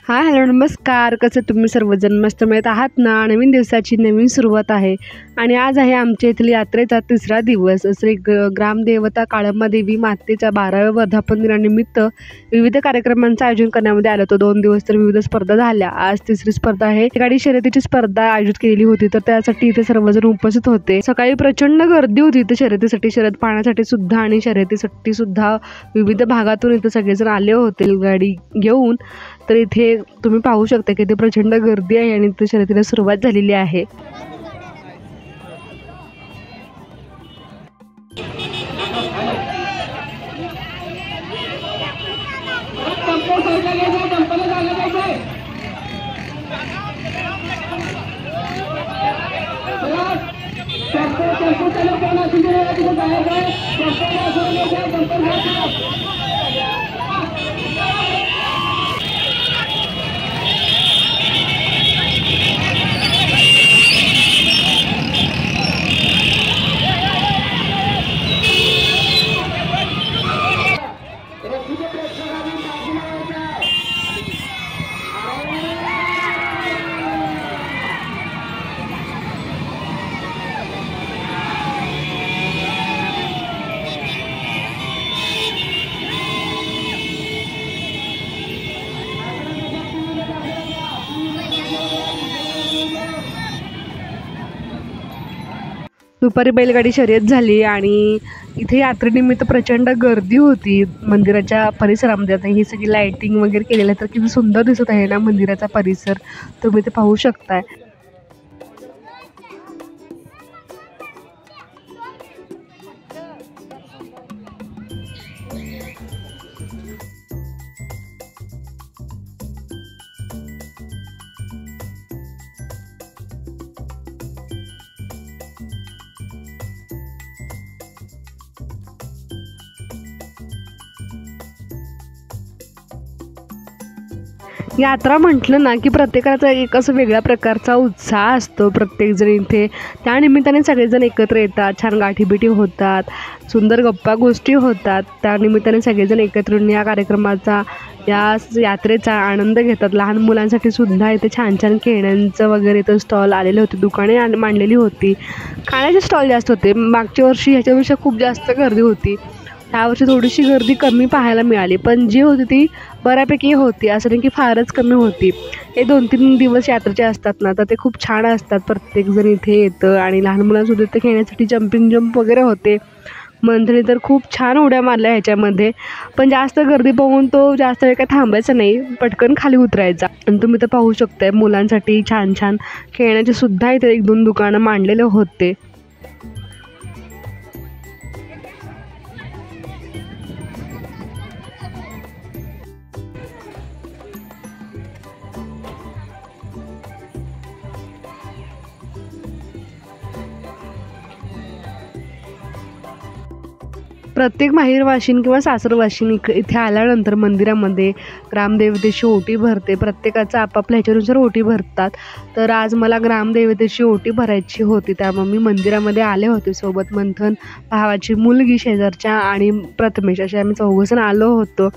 Hi hello नमस्कार. कसं तुम्ही सर्वजण मस्त मिळत आहात ना. नवीन दिवसाची नवीन सुरुवात आहे आणि आज आहे आमच्या इथली यात्रेचा तिसरा दिवस. श्री ग्रामदेवता काळम्मा देवी मातेच्या 12व्या वर्धापन दिनानिमित्त विविध कार्यक्रमांचं आयोजन करण्यामध्ये आलं होतं. 2 दिवस तर विविध स्पर्धा झाल्या. आज तिसरी स्पर्धा आहे. गाडी शर्यतीची स्पर्धा आयोजित केलेली होती, तर त्यासाठी इथे सर्वजण उपस्थित होते. सकाळी प्रचंड गर्दी होती इथे शर्यतीसाठी, शर्यत पाहण्यासाठी सुद्धा आणि शर्यतीसाठी सुद्धा विविध भागातून इथे सगळेजण आले होते गाडी घेऊन. तर इथे तुम्ही पाहू शकता की इथे प्रचंड गर्दी आहे आणि इथे शर्यतीला सुरुवात झालेली आहे. दुपारी बैलगाडी शर्यत झाली आणि इथे यात्रेनिमित्त प्रचंड गर्दी होती मंदिराच्या परिसरामध्ये. आता ही सगळी लाईटिंग वगैरे केलेलं आहे, तर किती सुंदर दिसत आहे ना मंदिराचा परिसर, तुम्ही ते पाहू शकताय. यात्रा म्हटलं ना की प्रत्येकाचा एक असं वेगळ्या प्रकारचा उत्साह असतो. प्रत्येकजण इथे त्या निमित्ताने सगळेजण एकत्र येतात, छान गाठीभेटी होतात, सुंदर गप्पा गोष्टी होतात. त्या निमित्ताने सगळेजण एकत्र येऊन या कार्यक्रमाचा, या यात्रेचा आनंद घेतात. लहान मुलांसाठी सुद्धा इथे छान छान खेळण्यांचं वगैरे इथं स्टॉल आलेले होते, दुकाने मांडलेली होती, खाण्याचे स्टॉल जास्त होते. मागच्या वर्षी ह्याच्यापेक्षा खूप जास्त गर्दी होती. यावर्षी थोडीशी गर्दी कमी पाहायला मिळाली, पण जी होती ती बऱ्यापैकी होती, असं नाही की फारच कमी होती. हे 2-3 दिवस यात्रेचे असतात ना, तर ते खूप छान असतात. प्रत्येकजण इथे येतं आणि लहान मुलांसुद्धा इथे खेळण्यासाठी जंप वगैरे होते. मंथनी तर खूप छान उड्या मारल्या ह्याच्यामध्ये, पण जास्त गर्दी पाहून तो जास्त वेळ काय थांबायचा नाही, पटकन खाली उतरायचा. आणि तुम्ही तर पाहू शकताय मुलांसाठी छान छान खेळण्याचे सुद्धा इथे 1-2 दुकानं मांडलेले होते. प्रत्येक माहेरवाशीण किंवा सासरवाशीण इथे आल्यानंतर मंदिरामध्ये ग्रामदेवतेची ओटी भरते. प्रत्येकाचं आपापल्या ह्याच्यानुसार ओटी भरतात. तर आज मला ग्रामदेवतेची ओटी भरायची होती, त्यामुळे मी मंदिरामध्ये आले होते. सोबत मंथन, भावाची मुलगी शेजारच्या आणि प्रथमेश असे आम्ही 4 जण आलो होतो.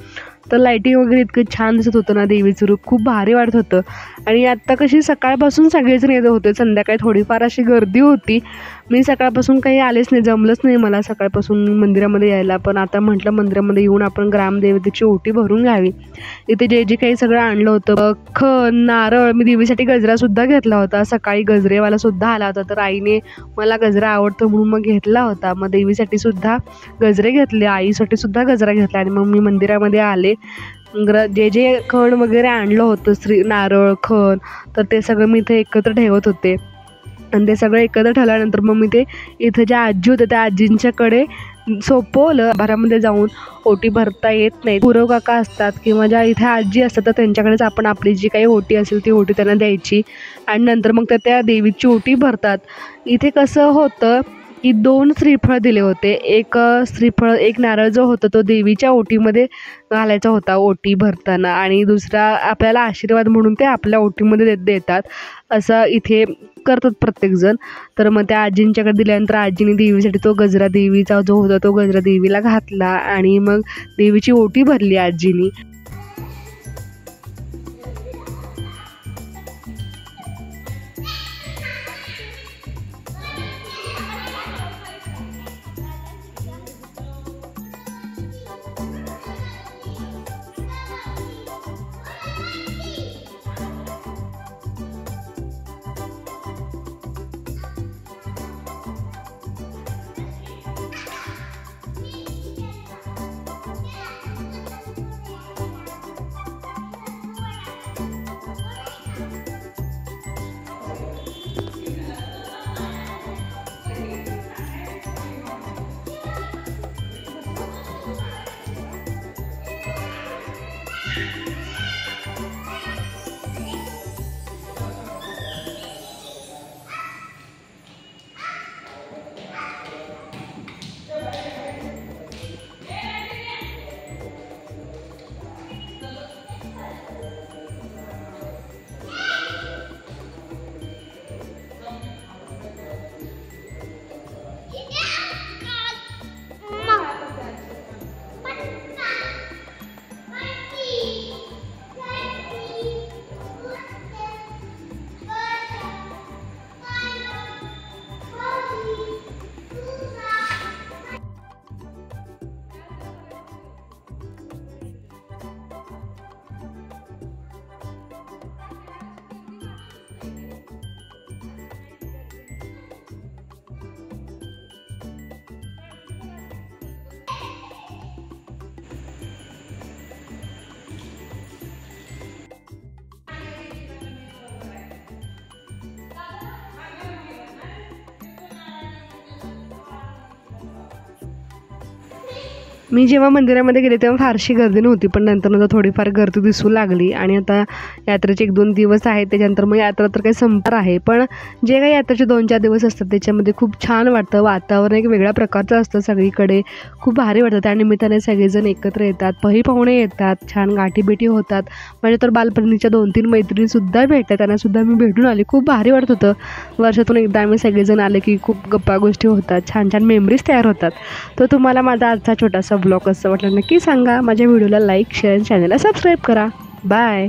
तर लाईटिंग वगैरे इतकं छान दिसत होतं ना, देवीचं रूप खूप भारी वाटत होतं. आणि आत्ता कशी सकाळपासून सगळेजण येत होते, संध्याकाळी थोडीफार अशी गर्दी होती. मी सकाळपासून काही आलेच नाही, जमलंच नाही मला सकाळपासून मंदिरामध्ये यायला. पण आता म्हटलं मंदिरामध्ये येऊन आपण ग्रामदेवतेची ओटी भरून घ्यावी. इथे जे काही सगळं आणलं होतं, खण, नारळ, मी देवीसाठी गजरासुद्धा घेतला होता. सकाळी गजरेवालासुद्धा आला होता, तर आईने मला गजरा आवडतो म्हणून मग घेतला होता. मग देवीसाठी सुद्धा गजरे घेतले, आईसाठी सुद्धा गजरा घेतला आणि मग मी मंदिरामध्ये आले. जे खण वगैरे आणलं होतं, नारळ, खण, तर ते सगळं मी इथे एकत्र ठेवत होते. आणि ते सगळं एकत्र ठेवल्यानंतर मग मी ते इथं ज्या आजी होत्या त्या आजींच्याकडे सोपवलं. घरामध्ये जाऊन ओटी भरता येत नाही, पुरव काका असतात किंवा ज्या इथे आजी असतात तर त्यांच्याकडेच आपण आपली जी काही ओटी असेल ती ओटी त्यांना द्यायची आणि नंतर मग त्या देवीची ओटी भरतात. इथे कसं होतं की 2 श्रीफळ दिले होते. एक श्रीफळ, एक नारळ जो होता तो देवीच्या ओटीमध्ये घालायचा होता ओटी भरताना, आणि दुसरा आपल्याला आशीर्वाद म्हणून ते आपल्या ओटीमध्ये देतात. असं इथे करतात प्रत्येकजण. तर मग त्या आजींच्याकडे दिल्यानंतर आजीने देवीसाठी तो गजरा, देवीचा जो होता तो गजरा देवीला घातला आणि मग देवीची ओटी भरली आजीनी. मी जेव्हा मंदिरामध्ये गेले तेव्हा फारशी गर्दी नव्हती, पण नंतर थोडीफार गर्दी दिसू लागली. आणि आता यात्रेचे 1-2 दिवस आहेत, त्याच्यानंतर मग यात्रा तर काही संपणार आहे. पण जे काही यात्रेचे 2-4 दिवस असतात त्याच्यामध्ये खूप छान वाटतं. वातावरण एक वेगळ्या प्रकारचं असतं सगळीकडे, खूप भारी वाटतं. त्यानिमित्ताने सगळेजण एकत्र येतात, पाहुणे येतात, छान गाठीभेटी होतात. माझ्या तर बालपणीच्या 2-3 मैत्रिणीसुद्धा भेटतात, त्यांनासुद्धा मी भेटून आले. खूप भारी वाटत होतं. वर्षातून एकदा आम्ही सगळेजण आले की खूप गप्पा गोष्टी होतात, छान छान मेमरीज तयार होतात. तर तुम्हाला माझा आजचा छोटासा ब्लॉग कसं वाटलं नक्की सांगा. माझ्या व्हिडिओला लाईक, शेअर, चॅनलला सबस्क्राईब करा. बाय.